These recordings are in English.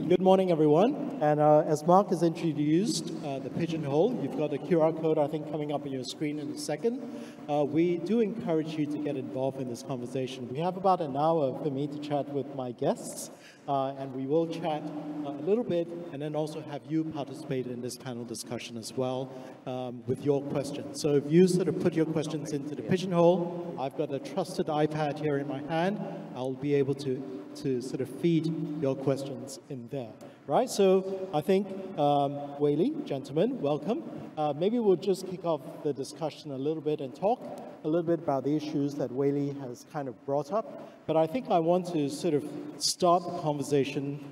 Good morning, everyone. And as Mark has introduced the pigeonhole, you've got a QR code, I think, coming up on your screen in a second. We do encourage you to get involved in this conversation. We have about an hour for me to chat with my guests, and we will chat a little bit and then also have you participate in this panel discussion as well with your questions. So if you sort of put your questions into the pigeonhole, I've got a trusted iPad here in my hand. I'll be able to sort of feed your questions in there, right? So I think, Wei-Li, gentlemen, welcome. Maybe we'll just kick off the discussion a little bit and talk a little bit about the issues that Wei-Li has kind of brought up. But I think I want to sort of start the conversation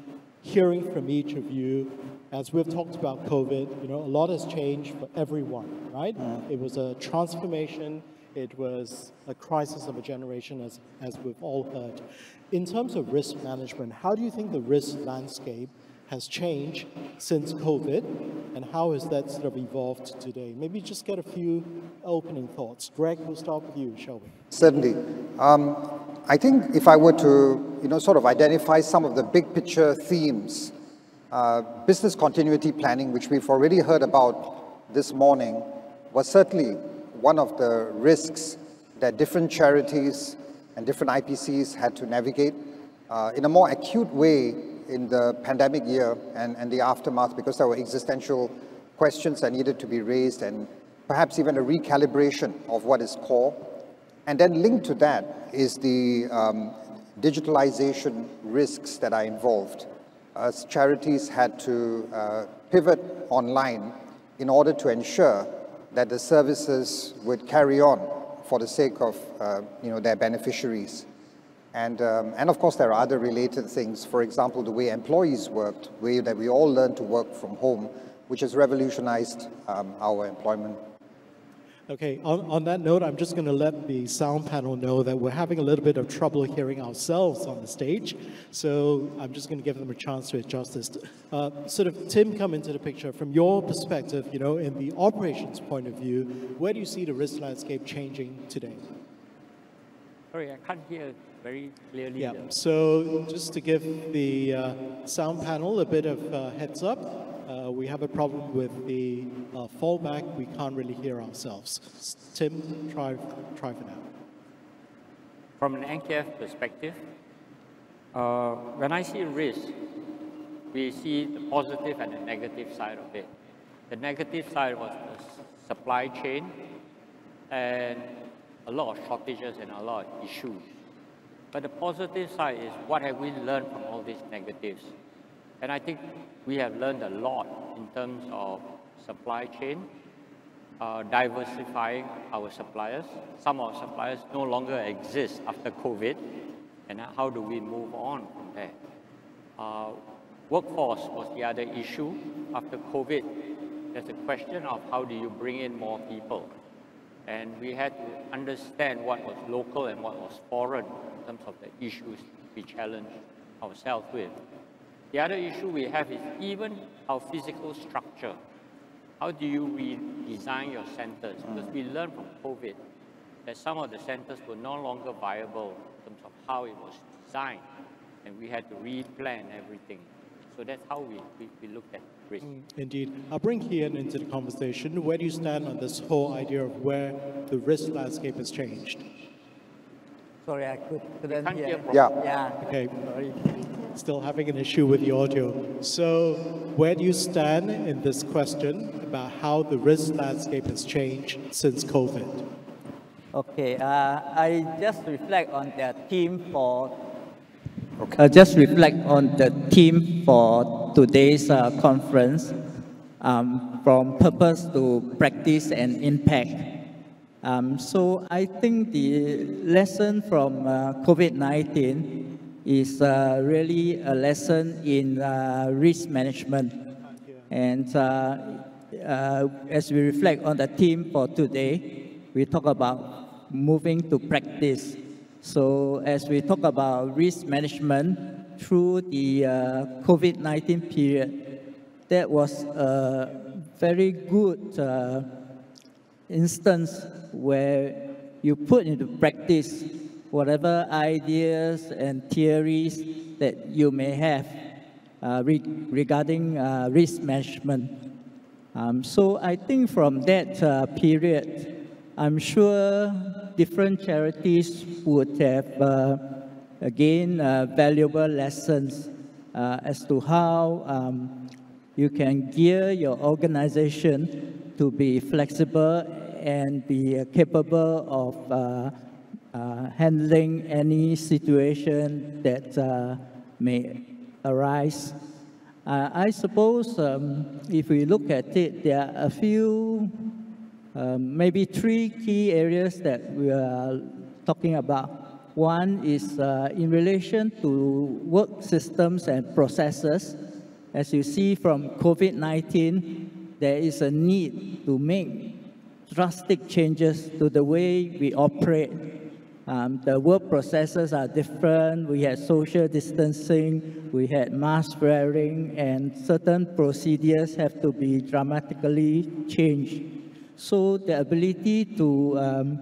hearing from each of you. As we've talked about COVID, you know, a lot has changed for everyone, right? It was a transformation. It was a crisis of a generation, as we've all heard. In terms of risk management, how do you think the risk landscape has changed since COVID, and how has that sort of evolved today? Maybe just get a few opening thoughts. Greg, we'll start with you, shall we? Certainly. I think if I were to, sort of identify some of the big picture themes, business continuity planning, which we've already heard about this morning, was certainly one of the risks that different charities and different IPCs had to navigate in a more acute way in the pandemic year and the aftermath, because there were existential questions that needed to be raised and perhaps even a recalibration of what is core. And then linked to that is the digitalization risks that are involved, as charities had to pivot online in order to ensure that the services would carry on for the sake of their beneficiaries. And of course, there are other related things. For example, the way employees worked, the way that we all learned to work from home, which has revolutionized our employment. Okay, on that note, I'm just going to let the sound panel know that we're having a little bit of trouble hearing ourselves on the stage. So I'm just going to give them a chance to adjust this. Sort of, Tim, come into the picture. From your perspective, in the operations point of view, where do you see the risk landscape changing today? Sorry, I can't hear very clearly. Yeah, so just to give the sound panel a bit of heads up, we have a problem with the fallback. We can't really hear ourselves. Tim, try for now. From an NKF perspective, when I see risk, we see the positive and the negative side of it. The negative side was the supply chain and a lot of shortages and a lot of issues. But the positive side is, what have we learned from all these negatives? And I think we have learned a lot in terms of supply chain, diversifying our suppliers. Some of our suppliers no longer exist after COVID, and how do we move on from there? Workforce was the other issue. After COVID, there's a question of how do you bring in more people? And we had to understand what was local and what was foreign in terms of the issues we challenged ourselves with. The other issue we have is even our physical structure. How do you redesign your centers? Because we learned from COVID that some of the centers were no longer viable in terms of how it was designed, and we had to replan everything. So that's how we looked at risk. Indeed. I'll bring Kian into the conversation. Where do you stand on this whole idea of where the risk landscape has changed? Sorry, I couldn't hear. Yeah. Okay. Sorry. Still having an issue with the audio. So where do you stand in this question about how the risk landscape has changed since COVID? Okay, I just reflect on the theme for today's conference, from purpose to practice and impact. So I think the lesson from COVID-19 is really a lesson in risk management. And as we reflect on the theme for today, we talk about moving to practice. So as we talk about risk management through the COVID-19 period, that was a very good instance where you put into practice whatever ideas and theories that you may have. regarding risk management. So I think from that period, I'm sure different charities would have gained valuable lessons as to how you can gear your organization to be flexible and be capable of handling any situation that may arise. I suppose if we look at it, there are a few, maybe 3 key areas that we are talking about. One is in relation to work systems and processes. As you see from COVID-19, there is a need to make drastic changes to the way we operate. The work processes are different. We had social distancing, we had mask wearing, and certain procedures have to be dramatically changed. So the ability to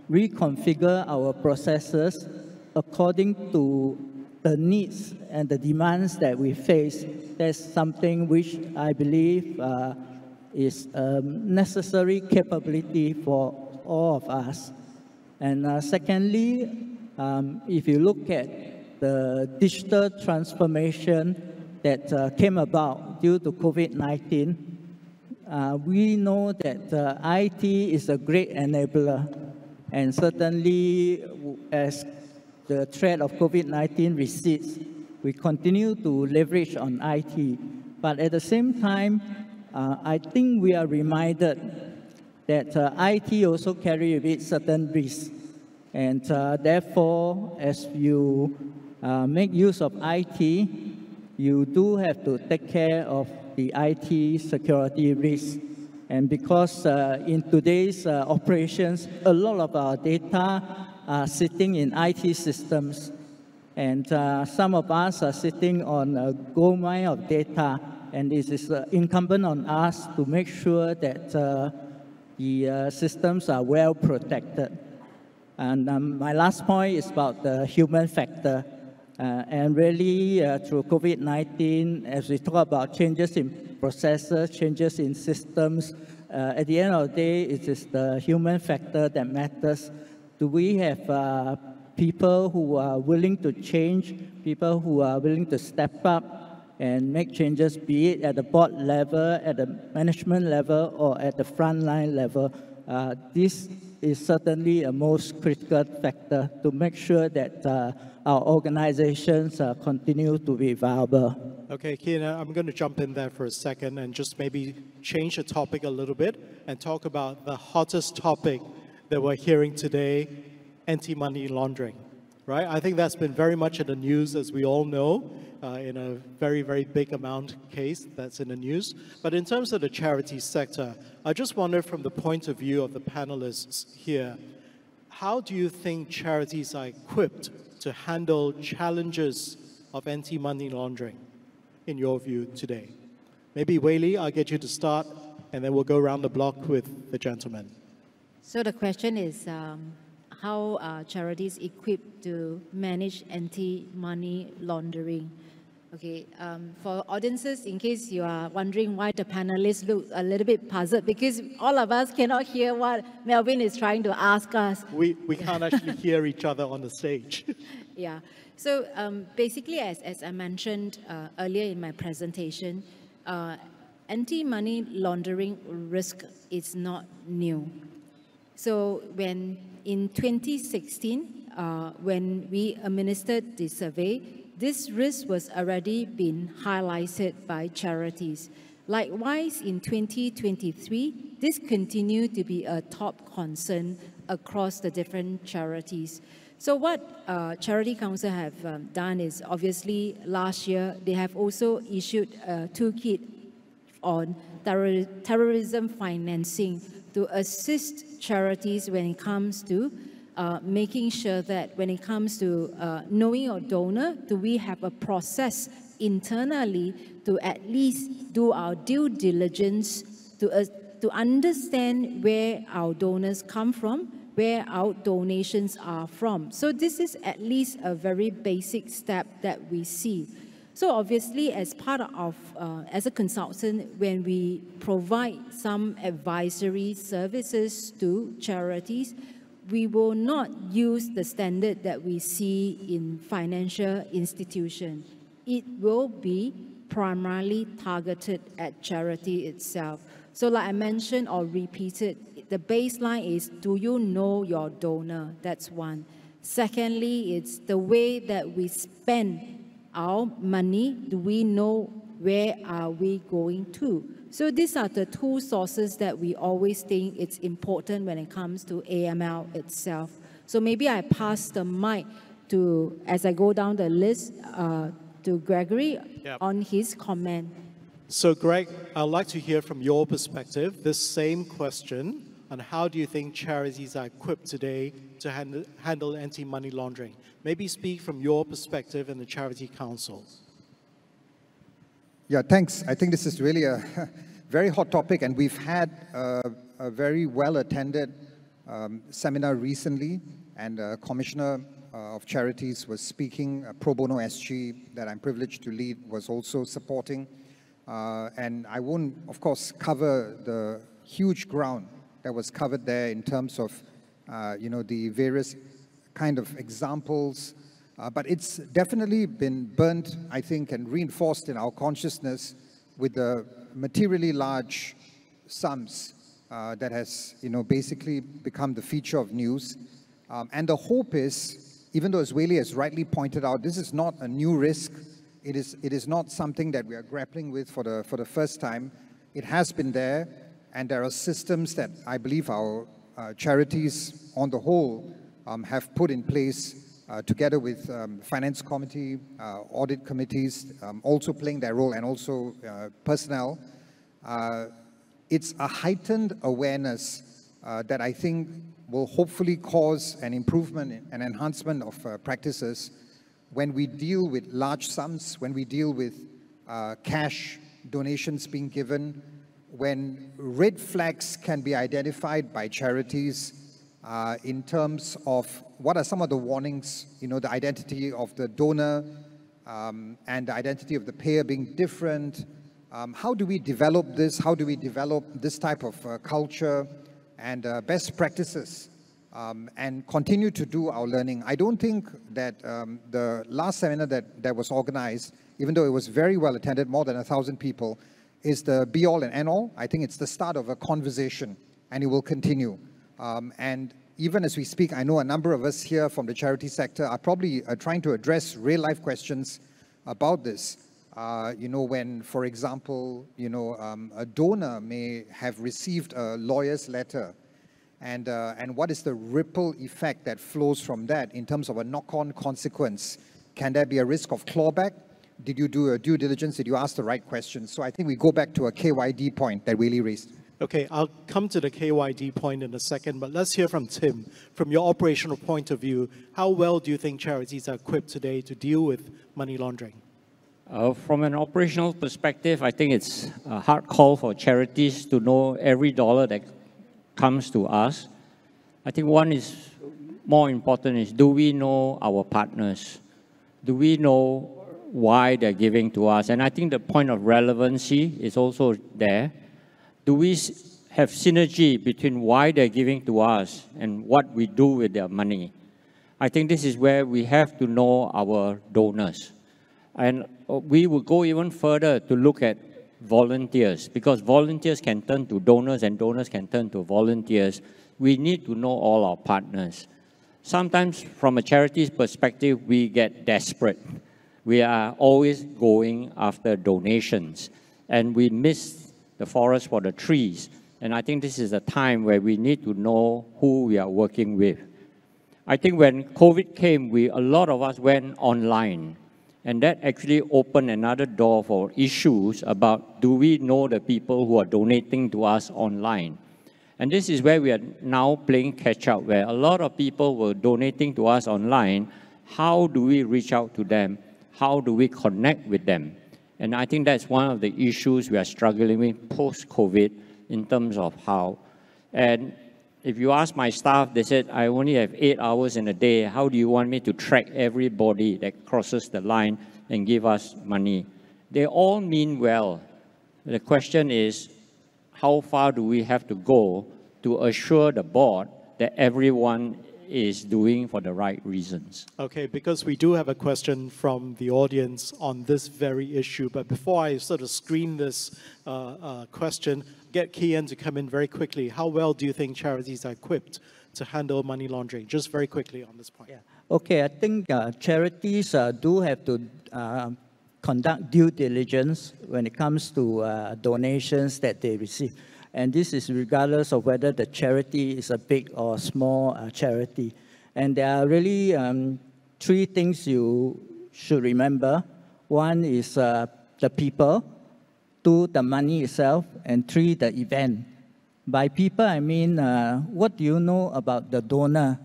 reconfigure our processes according to the needs and the demands that we face, that's something which I believe is a necessary capability for all of us. And secondly, if you look at the digital transformation that came about due to COVID-19, we know that IT is a great enabler. And certainly, as the threat of COVID-19 recedes, we continue to leverage on IT. But at the same time, I think we are reminded that IT also carries with it certain risks. And therefore, as you make use of IT, you do have to take care of the IT security risks. And because in today's operations, a lot of our data are sitting in IT systems. And some of us are sitting on a gold mine of data. And it is incumbent on us to make sure that the systems are well protected. And my last point is about the human factor. And really, through COVID-19, as we talk about changes in processes, changes in systems, at the end of the day, it is the human factor that matters. Do we have people who are willing to change, people who are willing to step up and make changes, be it at the board level, at the management level, or at the frontline level? This is certainly a most critical factor to make sure that our organizations continue to be viable. Okay, Kina, I'm going to jump in there for a second and just maybe change the topic a little bit and talk about the hottest topic that we're hearing today, anti-money laundering, right? I think that's been very much in the news, as we all know, in a very, very big amount case that's in the news. But in terms of the charity sector, I just wonder from the point of view of the panelists here, how do you think charities are equipped to handle challenges of anti-money laundering, in your view, today? Maybe Wei-Li, I'll get you to start, and then we'll go around the block with the gentleman. So the question is, how are charities equipped to manage anti-money laundering? Okay, for audiences, in case you are wondering why the panelists look a little bit puzzled, because all of us cannot hear what Melvin is trying to ask us. We can't actually hear each other on the stage. Yeah, so basically, as I mentioned earlier in my presentation, anti-money laundering risk is not new. So when in 2016, when we administered the survey, this risk was already been highlighted by charities. Likewise, in 2023, this continued to be a top concern across the different charities. So what Charity Council have done is, obviously, last year, they have also issued a toolkit on terrorism financing to assist charities when it comes to making sure that when it comes to knowing your donor, do we have a process internally to at least do our due diligence to understand where our donors come from, where our donations are from. So this is at least a very basic step that we see. So obviously, as part of, as a consultant, when we provide some advisory services to charities, we will not use the standard that we see in financial institutions. It will be primarily targeted at charity itself. So like I mentioned or repeated, the baseline is, do you know your donor? That's one. Secondly, it's the way that we spend our money. Do we know where are we going to? So these are the two sources that we always think it's important when it comes to AML itself. So maybe I pass the mic to, as I go down the list, to Gregory on his comment. So Greg, I'd like to hear from your perspective this same question on how do you think charities are equipped today to handle anti-money laundering? Maybe speak from your perspective in the Charity Council. Yeah, thanks. I think this is really a very hot topic, and we've had a very well-attended seminar recently, and Commissioner of Charities was speaking. Pro Bono SG, that I'm privileged to lead, was also supporting. And I won't, of course, cover the huge ground that was covered there in terms of, you know, the various kind of examples. But it's definitely been burnt, I think, and reinforced in our consciousness with the materially large sums that has, you know, basically become the feature of news. And the hope is, even though as Whaley has rightly pointed out, this is not a new risk. It is not something that we are grappling with for the first time. It has been there, and there are systems that I believe our charities on the whole have put in place together with finance committee, audit committees, also playing their role, and also personnel. It's a heightened awareness that I think will hopefully cause an improvement and enhancement of practices when we deal with large sums, when we deal with cash donations being given, when red flags can be identified by charities in terms of what are some of the warnings, you know, the identity of the donor and the identity of the payer being different. How do we develop this? How do we develop this type of culture and best practices and continue to do our learning? I don't think that the last seminar that was organized, even though it was very well attended, more than 1,000 people, is the be-all and end-all. I think it's the start of a conversation, and it will continue. And even as we speak, I know a number of us here from the charity sector are probably trying to address real-life questions about this. You know, when, for example, you know, a donor may have received a lawyer's letter, and what is the ripple effect that flows from that in terms of a knock-on consequence? Can there be a risk of clawback? Did you do a due diligence? Did you ask the right questions? So I think we go back to a KYD point that Willie raised. Okay, I'll come to the KYD point in a second, but let's hear from Tim. From your operational point of view, how well do you think charities are equipped today to deal with money laundering? From an operational perspective, I think it's a hard call for charities to know every dollar that comes to us. I think one is more important is, do we know our partners? Do we know why they're giving to us? And I think the point of relevancy is also there. Do we have synergy between why they're giving to us and what we do with their money? I think this is where we have to know our donors. And we will go even further to look at volunteers, because volunteers can turn to donors and donors can turn to volunteers. We need to know all our partners. Sometimes from a charity's perspective, we get desperate. We are always going after donations, and we miss the forest for the trees. And I think this is a time where we need to know who we are working with. I think when COVID came, a lot of us went online. And that actually opened another door for issues about, do we know the people who are donating to us online? And this is where we are now playing catch up, where a lot of people were donating to us online. How do we reach out to them? How do we connect with them? And I think that's one of the issues we are struggling with post-COVID in terms of how. And if you ask my staff, they said, I only have 8 hours in a day. How do you want me to track everybody that crosses the line and give us money. They all mean well. The question is, how far do we have to go to assure the board that everyone is doing for the right reasons? Okay, because we do have a question from the audience on this very issue, but before I sort of screen this question, get Kian to come in very quickly. How well do you think charities are equipped to handle money laundering? Just very quickly on this point. Yeah. Okay, I think charities do have to conduct due diligence when it comes to donations that they receive. And this is regardless of whether the charity is a big or small charity. And there are really three things you should remember. One is the people, two, the money itself, and three, the event. By people, I mean, what do you know about the donor?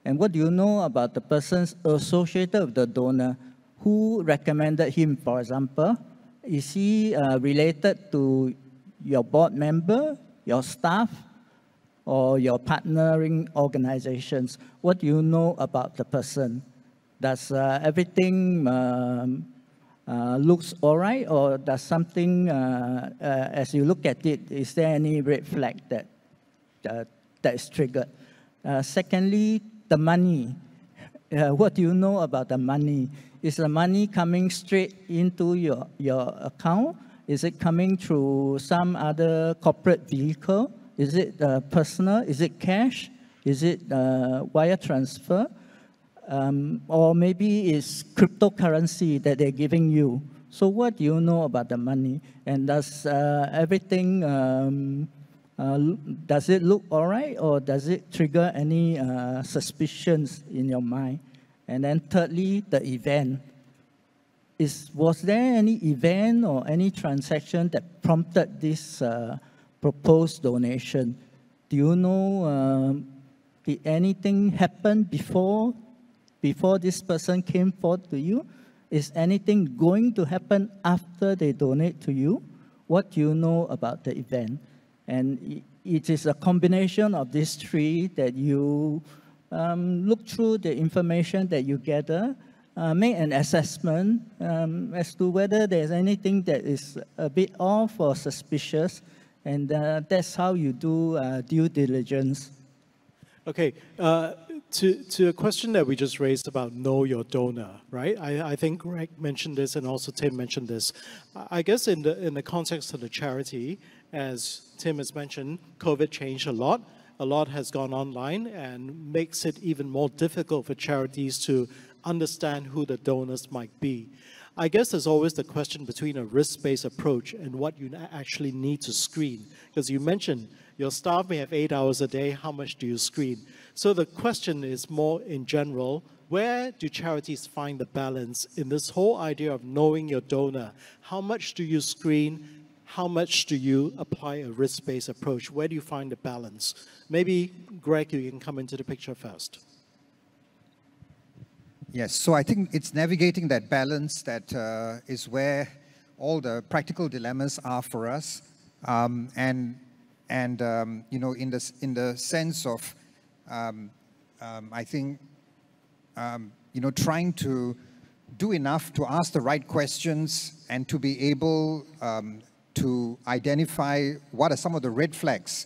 And what do you know about the persons associated with the donor? Who recommended him, for example? Is he related to your board member, your staff, or your partnering organizations? What do you know about the person? Does everything looks all right, or does something, as you look at it, is there any red flag that is triggered? Secondly, the money. What do you know about the money? Is the money coming straight into your account? Is it coming through some other corporate vehicle? Is it personal? Is it cash? Is it wire transfer? Or maybe it's cryptocurrency that they're giving you. So what do you know about the money? And does everything, does it look all right? Or does it trigger any suspicions in your mind? And then thirdly, the event. Was there any event or any transaction that prompted this proposed donation? Do you know, did anything happen before this person came forward to you? Is anything going to happen after they donate to you? What do you know about the event? And it is a combination of these three that you look through the information that you gather, make an assessment as to whether there's anything that is a bit off or suspicious, and that's how you do due diligence. Okay, to a question that we just raised about know your donor, right? I think Greg mentioned this and also Tim mentioned this. I guess in the context of the charity, as Tim has mentioned, COVID changed a lot. A lot has gone online and makes it even more difficult for charities to understand who the donors might be. I guess there's always the question between a risk-based approach and what you actually need to screen. Because you mentioned your staff may have 8 hours a day, how much do you screen? So the question is more in general, where do charities find the balance in this whole idea of knowing your donor? How much do you screen? How much do you apply a risk-based approach? Where do you find the balance? Maybe, Greg, you can come into the picture first. Yes, so I think it's navigating that balance that is where all the practical dilemmas are for us. You know, in the sense of, I think, you know, trying to do enough to ask the right questions and to be able to identify what are some of the red flags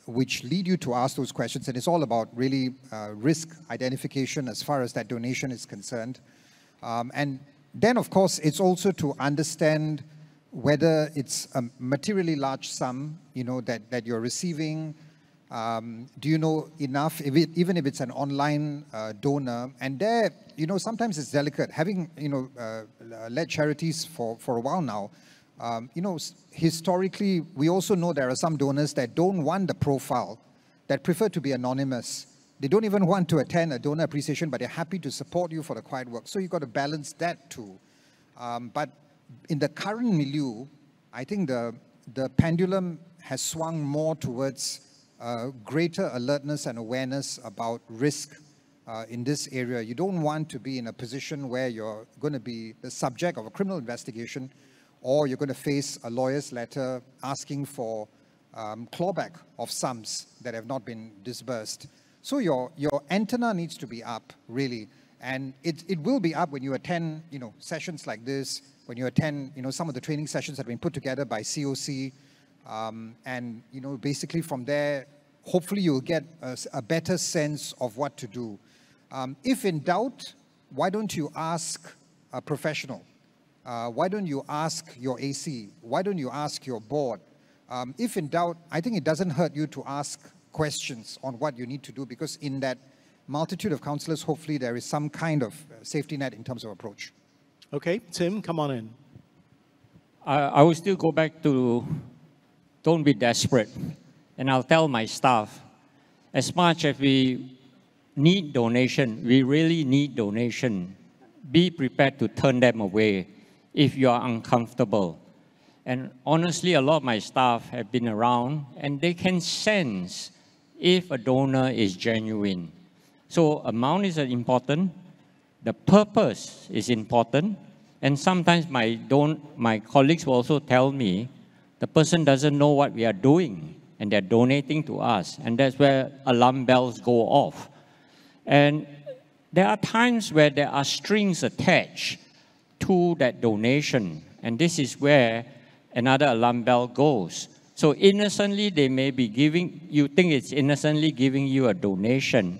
which lead you to ask those questions. And it's all about really risk identification as far as that donation is concerned. And then, of course, it's also to understand whether it's a materially large sum, you know, that you're receiving. Do you know enough, even if it's an online donor? And there, you know, sometimes it's delicate. Having, you know, led charities for a while now, you know, historically, we also know there are some donors that don't want the profile, that prefer to be anonymous. They don't even want to attend a donor appreciation, but they're happy to support you for the quiet work. So you've got to balance that too. But in the current milieu, I think the pendulum has swung more towards greater alertness and awareness about risk in this area. You don't want to be in a position where you're going to be the subject of a criminal investigation, or you're going to face a lawyer's letter asking for clawback of sums that have not been disbursed. So your antenna needs to be up, really. And it will be up when you attend, sessions like this, when you attend, some of the training sessions that have been put together by COC. And, basically from there, hopefully you'll get a better sense of what to do. If in doubt, why don't you ask a professional? Why don't you ask your AC? Why don't you ask your board? If in doubt, I think it doesn't hurt you to ask questions on what you need to do, because in that multitude of councillors, hopefully there is some kind of safety net in terms of approach. Okay, Tim, come on in. I will still go back to don't be desperate. And I'll tell my staff, as much as we need donation, we really need donation, be prepared to turn them away if you are uncomfortable. And honestly, a lot of my staff have been around and they can sense if a donor is genuine. So amount is important, the purpose is important, and sometimes my colleagues will also tell me the person doesn't know what we are doing and they're donating to us, and that's where alarm bells go off. And there are times where there are strings attached to that donation, and this is where another alarm bell goes. So innocently, they may be giving, you think it's innocently giving you a donation.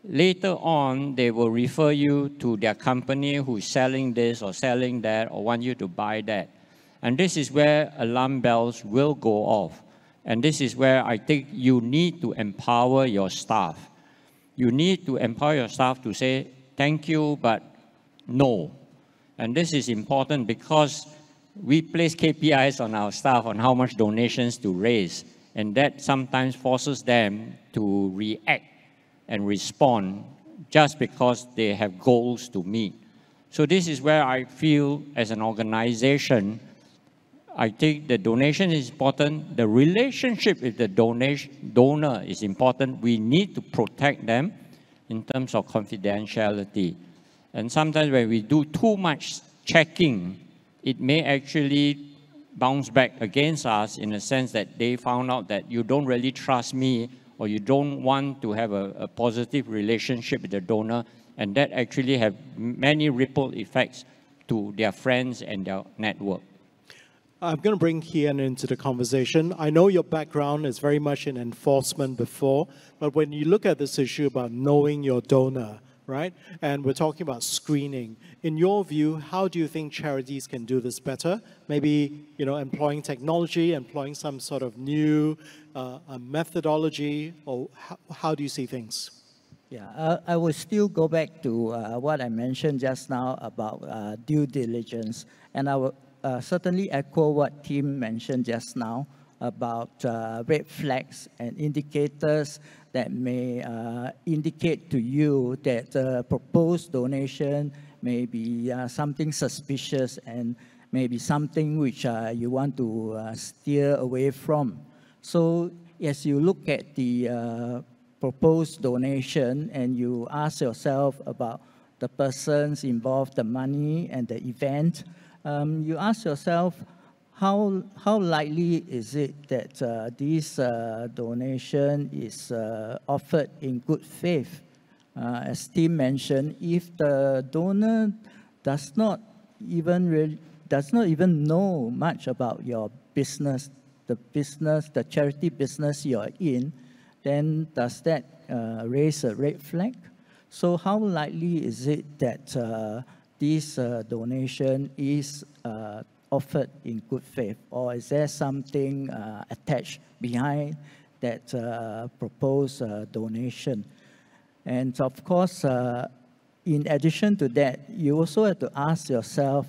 Later on, they will refer you to their company who's selling this or selling that or want you to buy that. And this is where alarm bells will go off. And this is where I think you need to empower your staff. You need to empower your staff to say, thank you, but no. And this is important because we place KPIs on our staff on how much donations to raise. And that sometimes forces them to react and respond just because they have goals to meet. So this is where I feel as an organization, I think the donation is important. The relationship with the donor is important. We need to protect them in terms of confidentiality. And sometimes when we do too much checking, it may actually bounce back against us in the sense that they found out that you don't really trust me or you don't want to have a positive relationship with the donor, and that actually have many ripple effects to their friends and their network. I'm going to bring Kian into the conversation. I know your background is very much in enforcement before, but when you look at this issue about knowing your donor, right, and we're talking about screening, in your view, how do you think charities can do this better? Maybe, employing technology, employing some sort of new methodology, or how do you see things? Yeah, I will still go back to what I mentioned just now about due diligence, and I will certainly echo what Tim mentioned just now about red flags and indicators that may indicate to you that proposed donation may be something suspicious and maybe something which you want to steer away from. So as you look at the proposed donation and you ask yourself about the persons involved, the money and the event, you ask yourself, how likely is it that this donation is offered in good faith? As Tim mentioned, if the donor does not even know much about your business, the charity business you're in, then does that raise a red flag? So how likely is it that this donation is offered in good faith, or is there something attached behind that proposed donation? And of course, in addition to that, you also have to ask yourself,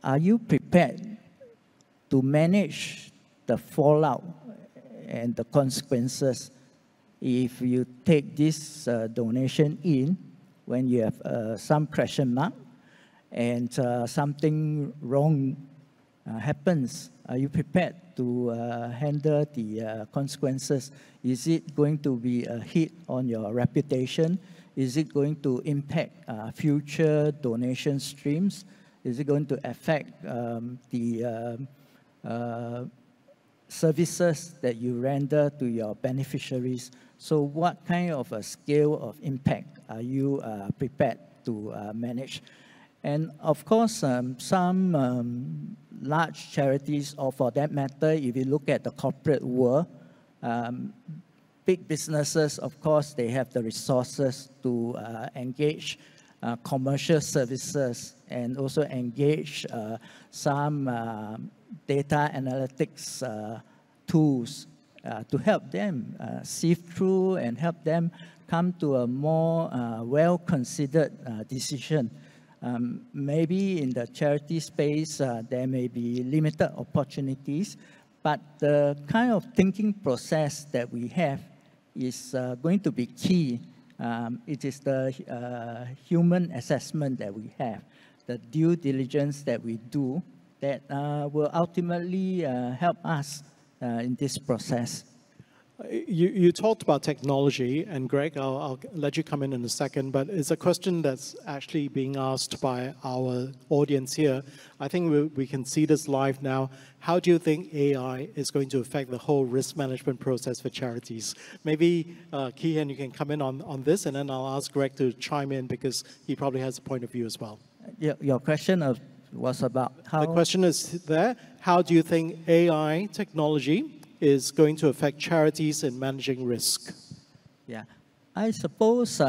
are you prepared to manage the fallout and the consequences if you take this donation in when you have some question mark and something wrong happens? Are you prepared to handle the consequences? Is it going to be a hit on your reputation? Is it going to impact future donation streams? Is it going to affect the services that you render to your beneficiaries. So what kind of a scale of impact are you prepared to manage? And of course, some large charities, or for that matter, if you look at the corporate world, big businesses, of course, they have the resources to engage commercial services and also engage some data analytics tools to help them sift through and help them come to a more well-considered decision. Maybe in the charity space, there may be limited opportunities, but the kind of thinking process that we have is going to be key. It is the human assessment that we have, the due diligence that we do that will ultimately help us in this process. You talked about technology, and Greg, I'll let you come in a second, but it's a question that's actually being asked by our audience here. I think we can see this live now. How do you think AI is going to affect the whole risk management process for charities? Maybe, Keehan, you can come in on this, and then I'll ask Greg to chime in because he probably has a point of view as well. Your question was about how... The question is there, how do you think AI technology is going to affect charities in managing risk? Yeah, I suppose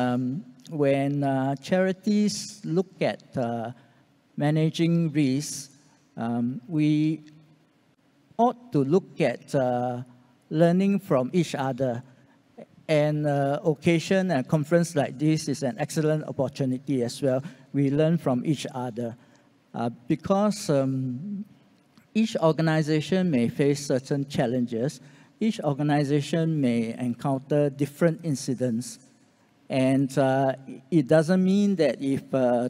when charities look at managing risk, we ought to look at learning from each other. And occasion and conference like this is an excellent opportunity as well. We learn from each other because each organization may face certain challenges. Each organization may encounter different incidents. And it doesn't mean that if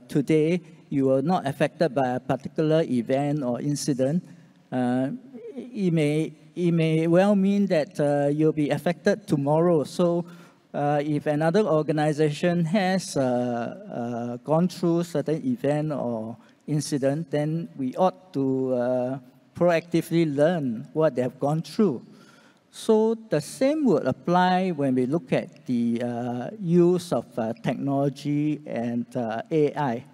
today you are not affected by a particular event or incident, it may well mean that you'll be affected tomorrow. So if another organization has gone through certain event or incident, then we ought to proactively learn what they have gone through. So the same would apply when we look at the use of technology and AI.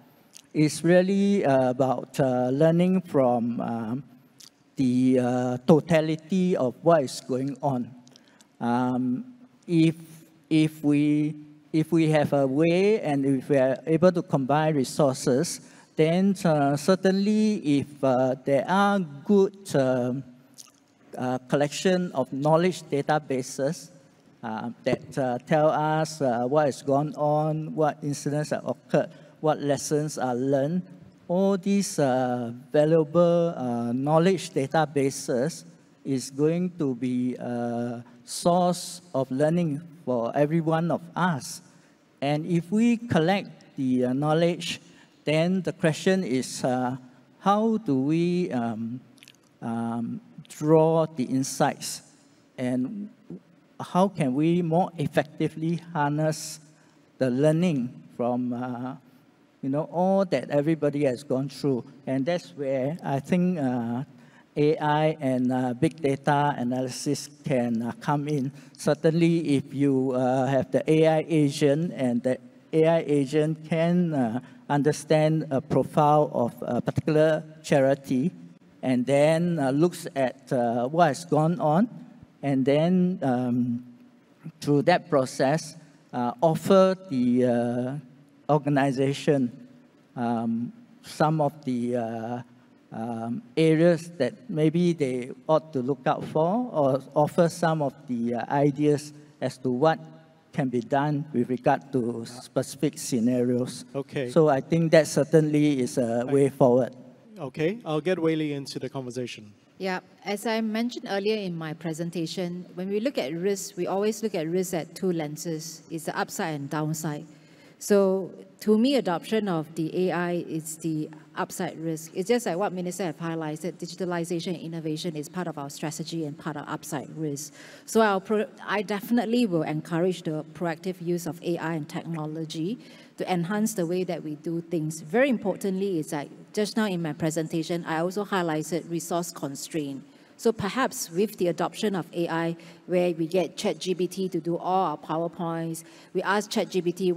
It's really about learning from the totality of what is going on. If we have a way and if we are able to combine resources, then certainly if there are good collection of knowledge databases that tell us what has gone on, what incidents have occurred, what lessons are learned, all these valuable knowledge databases is going to be a source of learning for every one of us. And if we collect the knowledge, then the question is, how do we draw the insights? And how can we more effectively harness the learning from all that everybody has gone through? And that's where I think AI and big data analysis can come in. Certainly, if you have the AI agent and the AI agent can understand a profile of a particular charity and then looks at what has gone on, and then through that process offer the organization some of the areas that maybe they ought to look out for, or offer some of the ideas as to what can be done with regard to specific scenarios. Okay. So I think that certainly is a way forward. Okay, I'll get Wei-Li into the conversation. Yeah, as I mentioned earlier in my presentation, when we look at risk, we always look at risk at two lenses. It's the upside and downside. So to me, adoption of the AI is the upside risk. It's just like what Minister have highlighted, digitalization and innovation is part of our strategy and part of upside risk. So I definitely will encourage the proactive use of AI and technology to enhance the way that we do things. Very importantly, is like just now in my presentation, I also highlighted resource constraint. So perhaps with the adoption of AI, where we get ChatGPT to do all our PowerPoints, we ask ChatGPT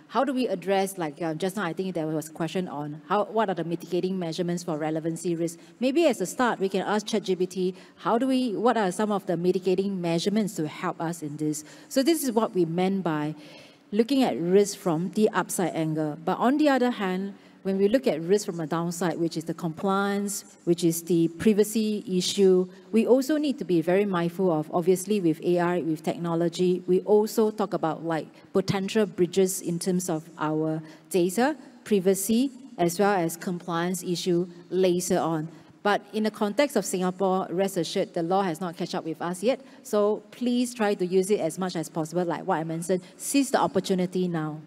how do we address, like just now I think there was a question on what are the mitigating measurements for relevancy risk. Maybe as a start, we can ask ChatGPT, what are some of the mitigating measurements to help us in this? So this is what we meant by looking at risk from the upside angle. But on the other hand, when we look at risk from a downside, which is the compliance, which is the privacy issue, we also need to be very mindful of, obviously with AI, with technology, we also talk about like potential bridges in terms of our data, privacy, as well as compliance issue later on. But in the context of Singapore, rest assured, the law has not caught up with us yet. So please try to use it as much as possible, like what I mentioned, seize the opportunity now.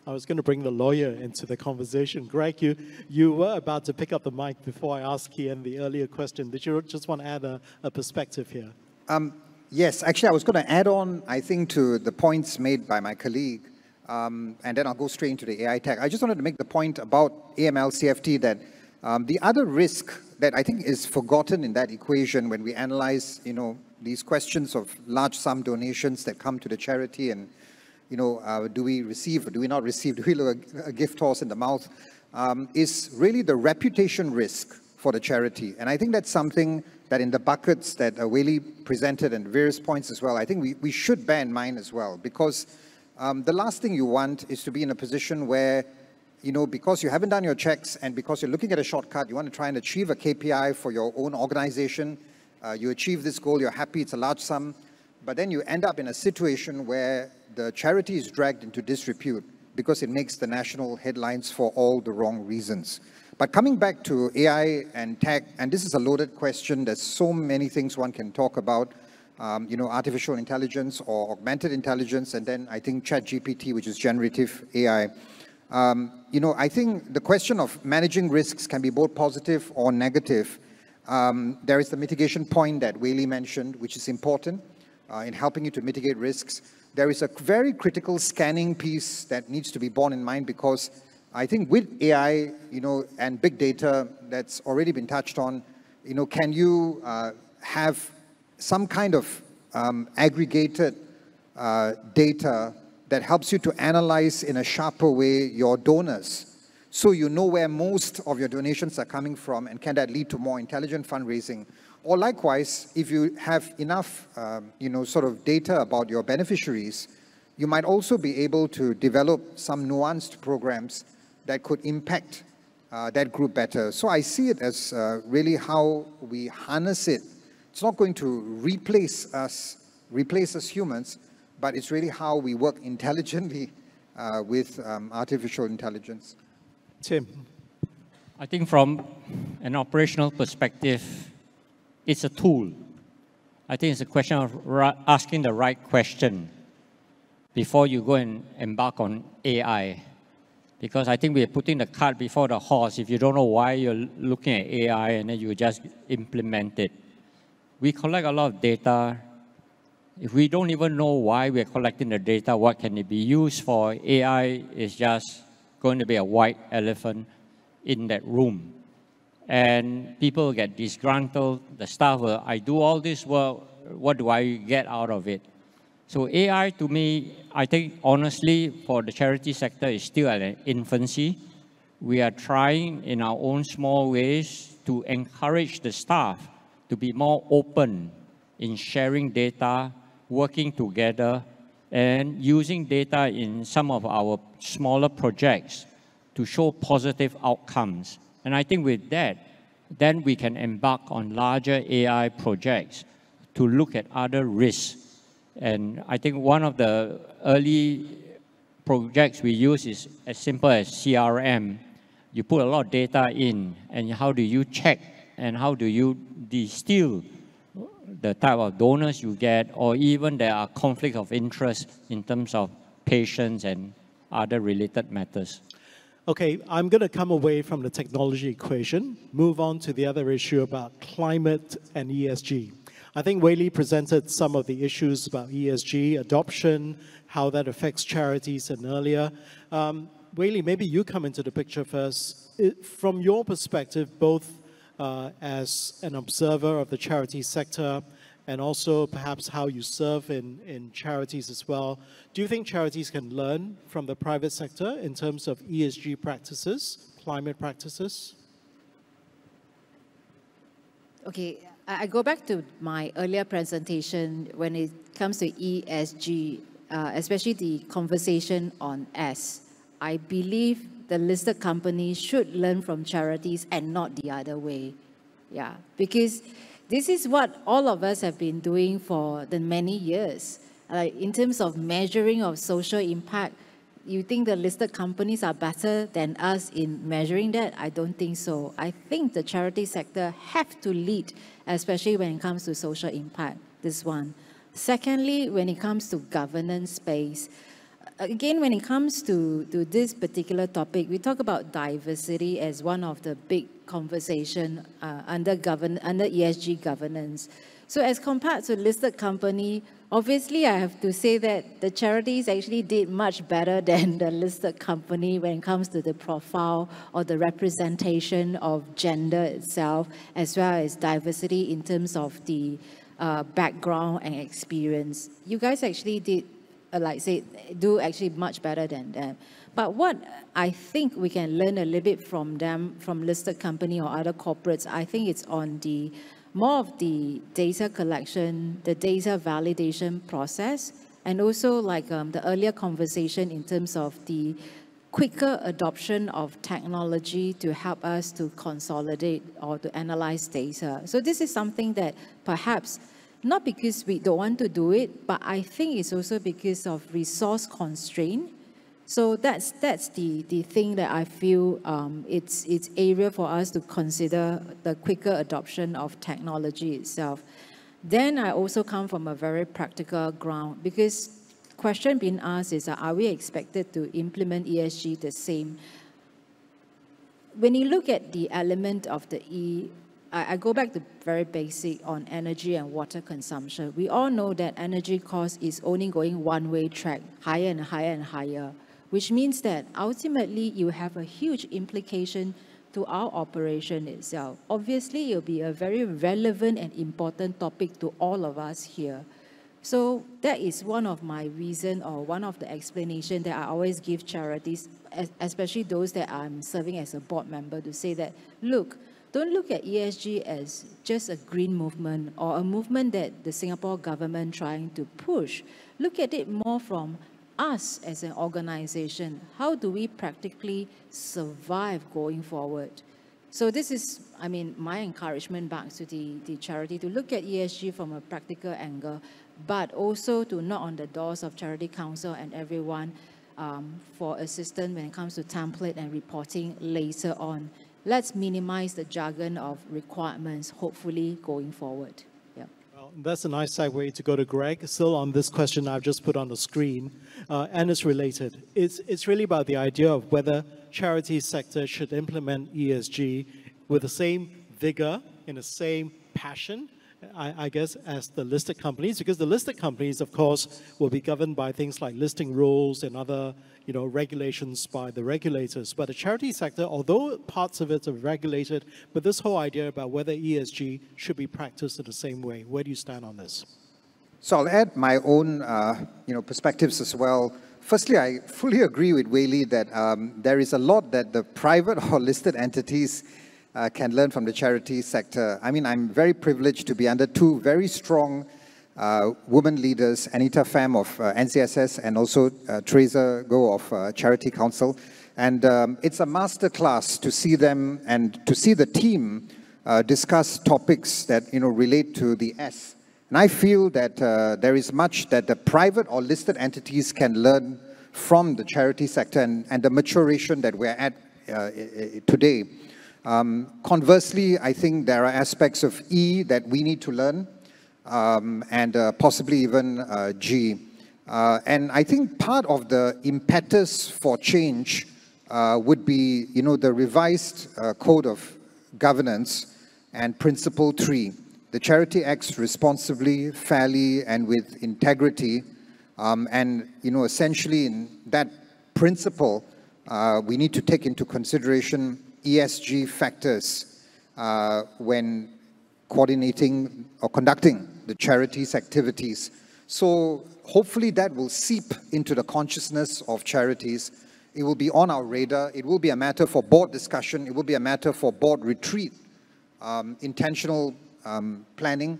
I was going to bring the lawyer into the conversation. Greg, you were about to pick up the mic before I asked Kian the earlier question. Did you just want to add a perspective here? Yes, actually, I was going to add on, I think, to the points made by my colleague, and then I'll go straight into the AI tech. I just wanted to make the point about AML CFT that the other risk that I think is forgotten in that equation when we analyze, these questions of large sum donations that come to the charity and do we receive or do we not receive? Do we look a gift horse in the mouth? Is really the reputation risk for the charity. And I think that's something that in the buckets that Wei presented and various points as well, I think we should bear in mind as well. Because the last thing you want is to be in a position where, because you haven't done your checks and because you're looking at a shortcut, you want to try and achieve a KPI for your own organization. You achieve this goal, you're happy, it's a large sum. But then you end up in a situation where the charity is dragged into disrepute because it makes the national headlines for all the wrong reasons. But coming back to AI and tech, and this is a loaded question, there's so many things one can talk about, artificial intelligence or augmented intelligence, and then I think ChatGPT, which is generative AI. I think the question of managing risks can be both positive or negative. There is the mitigation point that Wei mentioned, which is important in helping you to mitigate risks. There is a very critical scanning piece that needs to be borne in mind because I think with AI, and big data that's already been touched on, can you have some kind of aggregated data that helps you to analyze in a sharper way your donors, so you know where most of your donations are coming from, and can that lead to more intelligent fundraising? Or likewise, if you have enough, sort of data about your beneficiaries, you might also be able to develop some nuanced programs that could impact that group better. So I see it as really how we harness it. It's not going to replace us humans, but it's really how we work intelligently with artificial intelligence. Tim. I think from an operational perspective, it's a tool. I think it's a question of asking the right question before you go and embark on AI. Because I think we're putting the cart before the horse. If you don't know why you're looking at AI and then you just implement it. We collect a lot of data. If we don't even know why we're collecting the data, what can it be used for? AI is just going to be a white elephant in that room. And people get disgruntled. The staff will, I do all this work, what do I get out of it? So AI, to me, I think honestly, for the charity sector, is still at an infancy. We are trying in our own small ways to encourage the staff to be more open in sharing data, working together, and using data in some of our smaller projects to show positive outcomes. And I think with that, then we can embark on larger AI projects to look at other risks. And I think one of the early projects we use is as simple as CRM. You put a lot of data in, and how do you check, and how do you distill the type of donors you get, or even there are conflicts of interest in terms of patients and other related matters. Okay, I'm going to come away from the technology equation, move on to the other issue about climate and ESG. I think Wei presented some of the issues about ESG, adoption, how that affects charities and earlier. Wei, maybe you come into the picture first. From your perspective, both as an observer of the charity sector, and also perhaps how you serve in charities as well. Do you think charities can learn from the private sector in terms of ESG practices, climate practices? Okay, I go back to my earlier presentation when it comes to ESG, especially the conversation on S. I believe the listed companies should learn from charities and not the other way. Yeah, because this is what all of us have been doing for the many years. In terms of measuring of social impact, you think the listed companies are better than us in measuring that? I don't think so. I think the charity sector have to lead, especially when it comes to social impact, this one. Secondly, when it comes to governance space, again, when it comes to this particular topic, we talk about diversity as one of the big conversation under ESG governance. So as compared to listed company, obviously I have to say that the charities actually did much better than the listed company when it comes to the profile or the representation of gender itself, as well as diversity in terms of the background and experience. You guys actually did, do actually much better than them. But what I think we can learn a little bit from them, from listed company or other corporates, I think it's on the more of the data collection, the data validation process, and also like the earlier conversation in terms of the quicker adoption of technology to help us to consolidate or to analyze data. So this is something that perhaps, not because we don't want to do it, but I think it's also because of resource constraint. So that's the thing that I feel it's area for us to consider the quicker adoption of technology itself. Then I also come from a very practical ground, because question being asked is, are we expected to implement ESG the same? When you look at the element of the E, I go back to very basic on energy and water consumption. We all know that energy cost is only going one-way track, higher and higher and higher, which means that ultimately you have a huge implication to our operation itself. Obviously, it will be a very relevant and important topic to all of us here. So that is one of my reasons, or one of the explanations that I always give charities, especially those that I'm serving as a board member, to say that, look, don't look at ESG as just a green movement or a movement that the Singapore government trying to push. Look at it more from us as an organization. How do we practically survive going forward? So this is, I mean, my encouragement back to the charity to look at ESG from a practical angle, but also to knock on the doors of Charity Council and everyone for assistance when it comes to template and reporting later on. Let's minimize the jargon of requirements, hopefully, going forward. Yeah. Well, that's a nice segue to go to Greg. Still on this question I've just put on the screen, and it's related. It's really about the idea of whether charity sector should implement ESG with the same vigor, in the same passion, I guess, as the listed companies, because the listed companies, of course, will be governed by things like listing rules and other, regulations by the regulators. But the charity sector, although parts of it are regulated, but this whole idea about whether ESG should be practiced in the same way, where do you stand on this? So I'll add my own, perspectives as well. Firstly, I fully agree with Wei Li that there is a lot that the private or listed entities can learn from the charity sector. I mean, I'm very privileged to be under two very strong women leaders, Anita Pham of NCSS and also Teresa Goh of Charity Council. And it's a masterclass to see them and to see the team discuss topics that, relate to the S. And I feel that there is much that the private or listed entities can learn from the charity sector and the maturation that we're at today. Conversely, I think there are aspects of E that we need to learn, and possibly even G. And I think part of the impetus for change would be, the revised Code of Governance and Principle 3. The charity acts responsibly, fairly, and with integrity. And, essentially in that principle, we need to take into consideration ESG factors when coordinating or conducting the charities' activities. So hopefully that will seep into the consciousness of charities. It will be on our radar. It will be a matter for board discussion. It will be a matter for board retreat, intentional planning.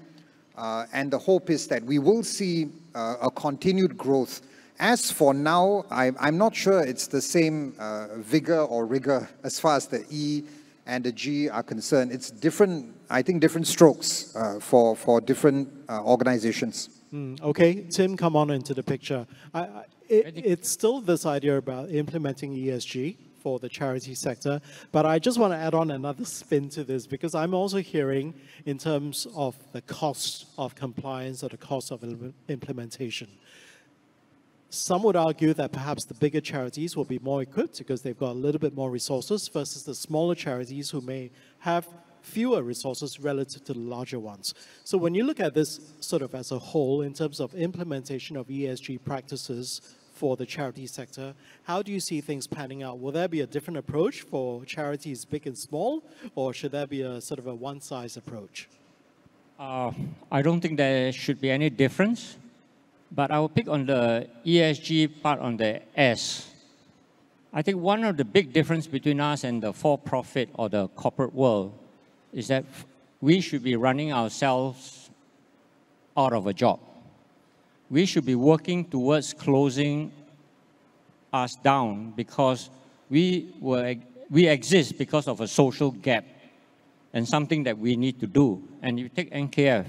And the hope is that we will see a continued growth. As for now, I'm not sure it's the same vigor or rigor as far as the E and the G are concerned. It's different, I think, different strokes for different organizations. Okay, Tim, come on into the picture. It's still this idea about implementing ESG for the charity sector, but I just want to add on another spin to this, because I'm also hearing in terms of the cost of compliance or the cost of implementation. Some would argue that perhaps the bigger charities will be more equipped because they've got a little bit more resources versus the smaller charities who may have fewer resources relative to the larger ones. So when you look at this sort of as a whole in terms of implementation of ESG practices for the charity sector, how do you see things panning out? Will there be a different approach for charities big and small, or should there be a sort of a one-size approach? I don't think there should be any difference. But I will pick on the ESG part on the S. I think one of the big differences between us and the for-profit or the corporate world is that we should be running ourselves out of a job. We should be working towards closing us down because we exist because of a social gap and something that we need to do. And you take NKF,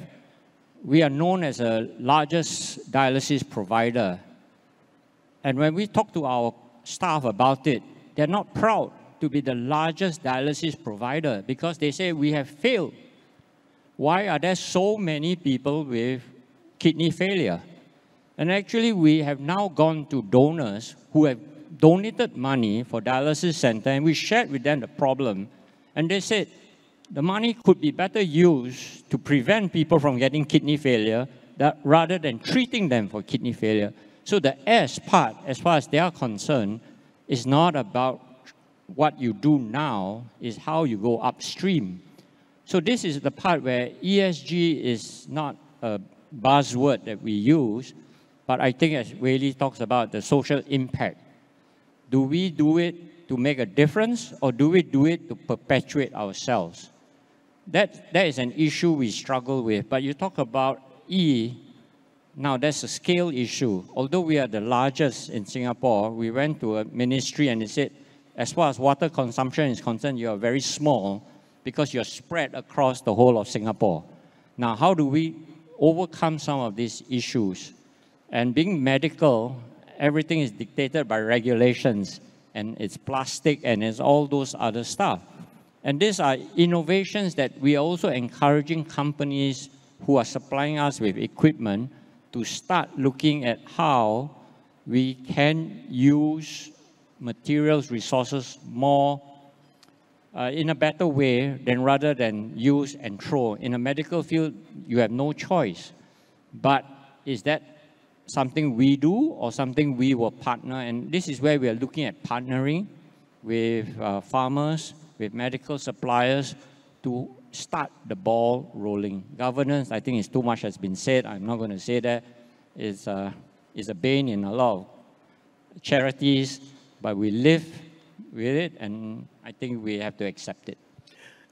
we are known as the largest dialysis provider. And when we talk to our staff about it, they're not proud to be the largest dialysis provider because they say we have failed. Why are there so many people with kidney failure? And actually, we have now gone to donors who have donated money for dialysis center, and we shared with them the problem. And they said, the money could be better used to prevent people from getting kidney failure rather than treating them for kidney failure. So the S part, as far as they are concerned, is not about what you do now, is how you go upstream. So this is the part where ESG is not a buzzword that we use, but I think as Wei talks about the social impact. Do we do it to make a difference, or do we do it to perpetuate ourselves? That is an issue we struggle with. But you talk about E, now that's a scale issue. Although we are the largest in Singapore, we went to a ministry and they said, as far as water consumption is concerned, you are very small because you're spread across the whole of Singapore. Now, how do we overcome some of these issues? And being medical, everything is dictated by regulations, and it's plastic and it's all those other stuff. And these are innovations that we are also encouraging companies who are supplying us with equipment to start looking at how we can use materials, resources more in a better way than rather than use and throw. In a medical field, you have no choice. But is that something we do or something we will partner? And this is where we are looking at partnering with farmers, with medical suppliers to start the ball rolling. Governance, I think too much has been said. I'm not going to say that. It's a bane in a lot of charities, but we live with it, and I think we have to accept it.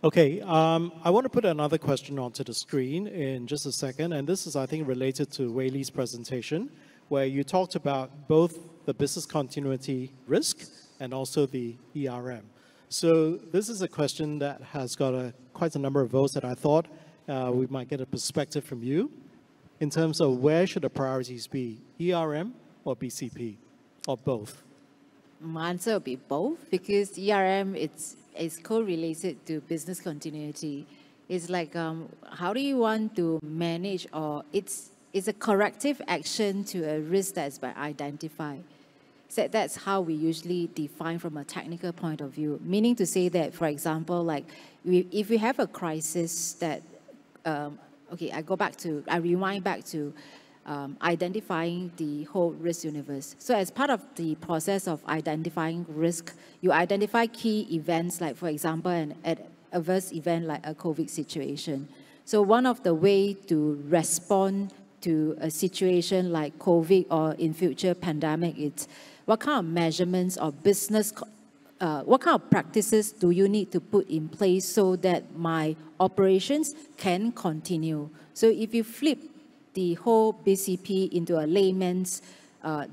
Okay, I want to put another question onto the screen in just a second, and this is, I think, related to Wei Li's presentation, where you talked about both the business continuity risk and also the ERM. So this is a question that has got quite a number of votes that I thought we might get a perspective from you in terms of where should the priorities be, ERM or BCP, or both? My answer would be both, because ERM is correlated to business continuity. It's like, how do you want to manage, or it's a corrective action to a risk that's been identified. So that's how we usually define from a technical point of view, meaning to say that, for example, like if we have a crisis that, okay, I rewind back to identifying the whole risk universe. So as part of the process of identifying risk, you identify key events, like for example, adverse event like a COVID situation. So one of the way to respond to a situation like COVID or in future pandemic, it's what kind of measurements or business, what kind of practices do you need to put in place so that my operations can continue? So if you flip the whole BCP into a layman's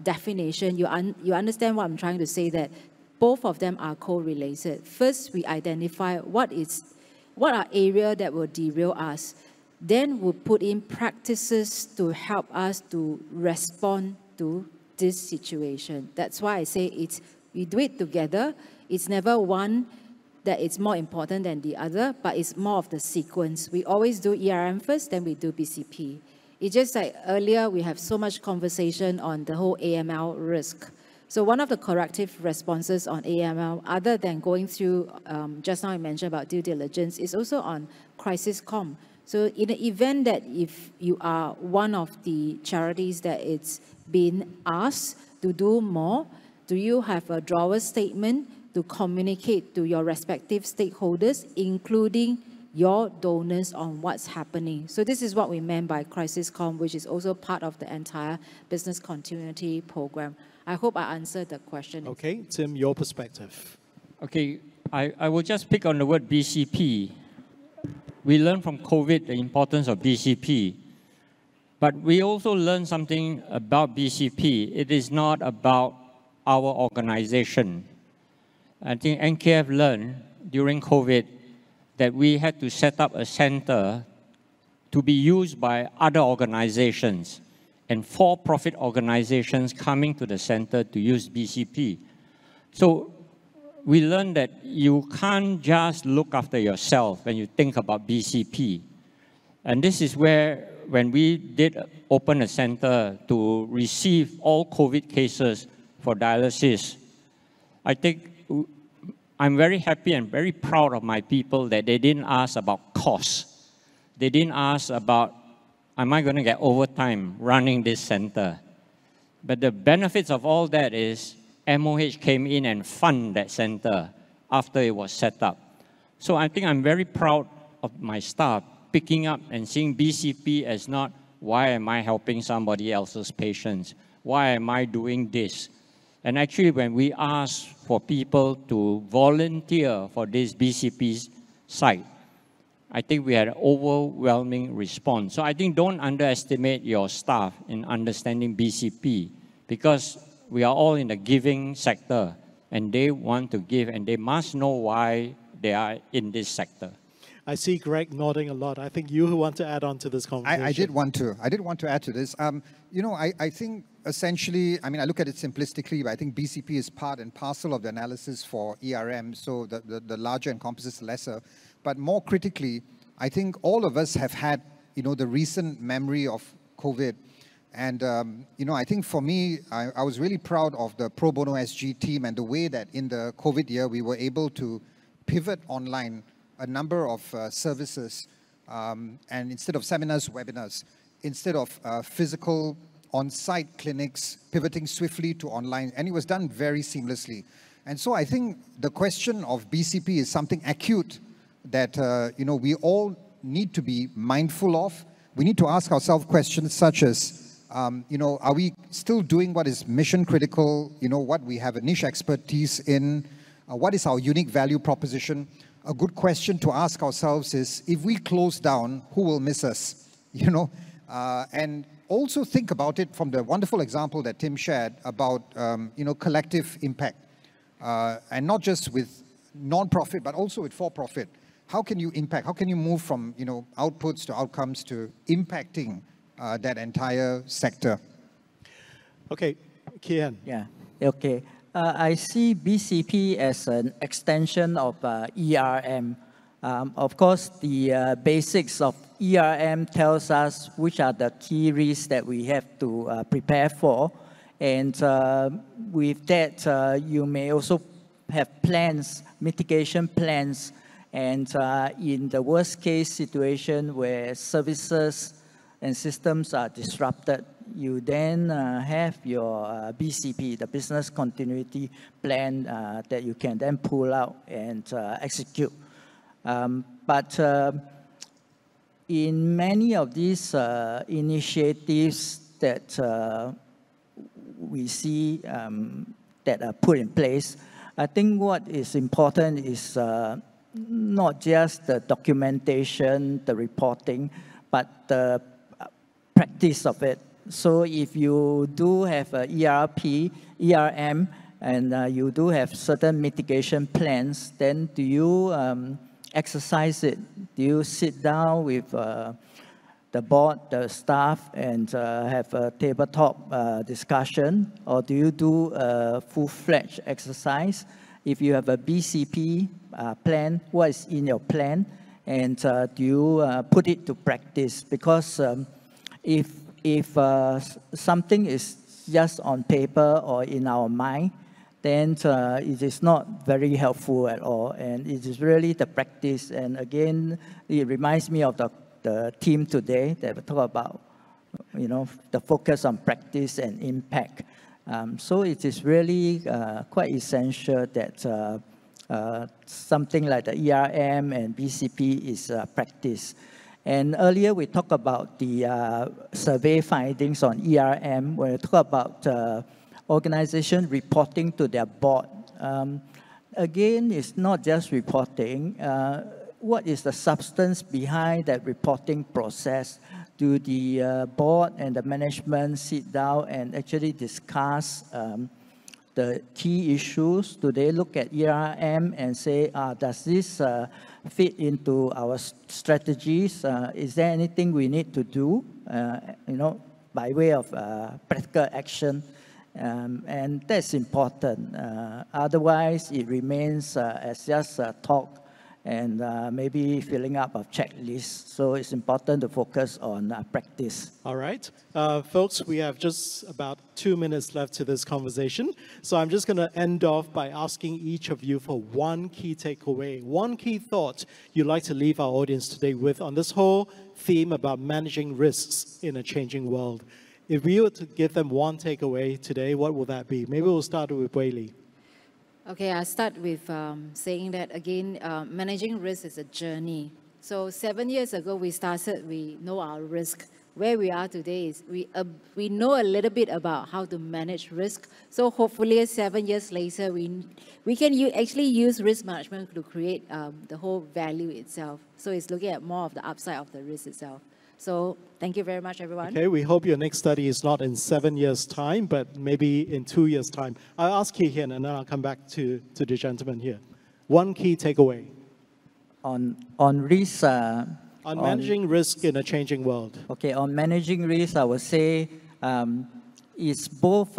definition, you understand what I'm trying to say, that both of them are correlated. First, we identify what are areas that will derail us. Then we'll put in practices to help us to respond to this situation. That's why I say we do it together. It's never one that is more important than the other, but it's more of the sequence. We always do ERM first, then we do BCP. It's just like earlier, we have so much conversation on the whole AML risk. So one of the corrective responses on AML, other than going through, just now I mentioned about due diligence, is also on crisis comm. So in the event that if you are one of the charities that it's been asked to do more, do you have a drawer statement to communicate to your respective stakeholders, including your donors, on what's happening? So this is what we meant by crisis comm, which is also part of the entire business continuity program. I hope I answered the question. Okay, Tim, your perspective. Okay, I will just pick on the word BCP. We learned from COVID the importance of BCP, but we also learned something about BCP. It is not about our organization. I think NKF learned during COVID that we had to set up a center to be used by other organizations and for-profit organizations coming to the center to use BCP. So we learned that you can't just look after yourself when you think about BCP. And this is where, when we did open a center to receive all COVID cases for dialysis, I think I'm very happy and very proud of my people that they didn't ask about costs. They didn't ask about, am I going to get overtime running this center? But the benefits of all that is MOH came in and funded that center after it was set up. So I think I'm very proud of my staff picking up and seeing BCP as not, why am I helping somebody else's patients? Why am I doing this? And actually, when we asked for people to volunteer for this BCP site, I think we had an overwhelming response. So I think don't underestimate your staff in understanding BCP, because we are all in the giving sector and they want to give and they must know why they are in this sector. I see Greg nodding a lot. I think you want to add on to this conversation. I did want to add to this. You know, I think essentially, I mean, I look at it simplistically, but I think BCP is part and parcel of the analysis for ERM, so the larger encompasses the lesser. But more critically, I think all of us have had, you know, the recent memory of COVID. And, you know, I think for me, I was really proud of the Pro Bono SG team and the way that in the COVID year, we were able to pivot online a number of services, and instead of seminars, webinars, instead of physical on-site clinics, pivoting swiftly to online, and it was done very seamlessly. And so I think the question of BCP is something acute that, you know, we all need to be mindful of. We need to ask ourselves questions such as, you know, are we still doing what is mission critical? You know, what we have a niche expertise in? What is our unique value proposition? A good question to ask ourselves is, if we close down, who will miss us? You know, and also think about it from the wonderful example that Tim shared about, you know, collective impact, and not just with non-profit, but also with for-profit. How can you impact? How can you move from, you know, outputs to outcomes to impacting that entire sector? Okay, Kian. Yeah, okay. I see BCP as an extension of ERM. Of course, the basics of ERM tells us which are the key risks that we have to prepare for. And with that, you may also have plans, mitigation plans. And in the worst case situation where services and systems are disrupted, you then have your BCP, the business continuity plan, that you can then pull out and execute. But in many of these initiatives that we see that are put in place, I think what is important is not just the documentation, the reporting, but the practice of it. So if you do have a ERP, ERM, and you do have certain mitigation plans, then do you exercise it? Do you sit down with the board, the staff, and have a tabletop discussion? Or do you do a full-fledged exercise? If you have a BCP plan, what is in your plan? And do you put it to practice? Because if something is just on paper or in our mind, then it is not very helpful at all. And it is really the practice. And again, it reminds me of the team today that we talk about, the focus on practice and impact. So it is really quite essential that something like the ERM and BCP is practiced. And earlier we talked about the survey findings on ERM, when we talk about organization reporting to their board. Again, it's not just reporting. What is the substance behind that reporting process? Do the board and the management sit down and actually discuss the key issues? Do they look at ERM and say, does this fit into our strategies? Is there anything we need to do, by way of practical action? And that's important. Otherwise, it remains as just talk and maybe filling up of checklists. So it's important to focus on practice. All right. Folks, we have just about 2 minutes left to this conversation. So I'm just going to end off by asking each of you for one key takeaway, one key thought you'd like to leave our audience today with on this whole theme about managing risks in a changing world. If we were to give them one takeaway today, what would that be? Maybe we'll start with Wei Li. Okay, I'll start with saying that, again, managing risk is a journey. So 7 years ago, we started, we know our risk. Where we are today is we know a little bit about how to manage risk. So hopefully 7 years later, we can actually use risk management to create the whole value itself. So it's looking at more of the upside of the risk itself. So thank you very much, everyone. Okay, we hope your next study is not in 7 years' time, but maybe in 2 years' time. I'll ask Ki Hian, and then I'll come back to the gentleman here. One key takeaway. On risk... on managing risk in a changing world. Okay, on managing risk, I would say it's both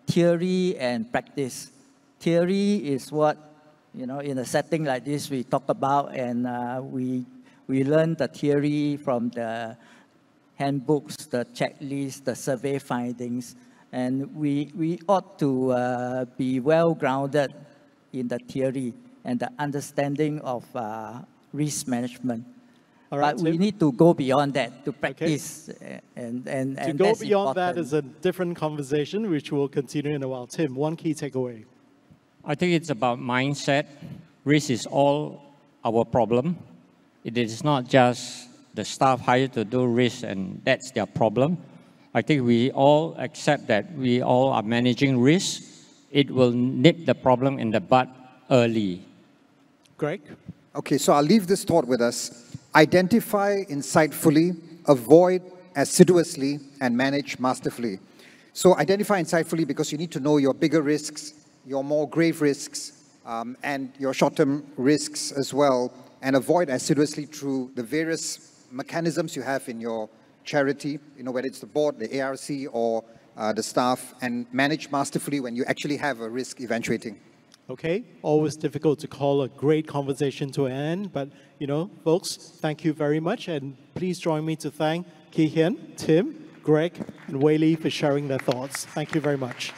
theory and practice. Theory is what, in a setting like this, we talk about, and we learn the theory from the handbooks, the checklists, the survey findings, and we ought to be well-grounded in the theory and the understanding of risk management. All right, but we need to go beyond that to practice. Okay. And to go beyond important. That is a different conversation, which we'll continue in a while. Tim, one key takeaway. I think it's about mindset. Risk is all our problem. It is not just the staff hired to do risk and that's their problem. I think we all accept that we all are managing risk. It will nip the problem in the bud early. Greg? Okay, so I'll leave this thought with us. Identify insightfully, avoid assiduously, and manage masterfully. So identify insightfully because you need to know your bigger risks, your more grave risks, and your short-term risks as well, and avoid assiduously through the various mechanisms you have in your charity, whether it's the board, the ARC, or the staff, and manage masterfully when you actually have a risk eventuating. Okay, always difficult to call a great conversation to an end, but, folks, thank you very much, and please join me to thank Ki Hian, Tim, Greg, and Wei Li for sharing their thoughts. Thank you very much.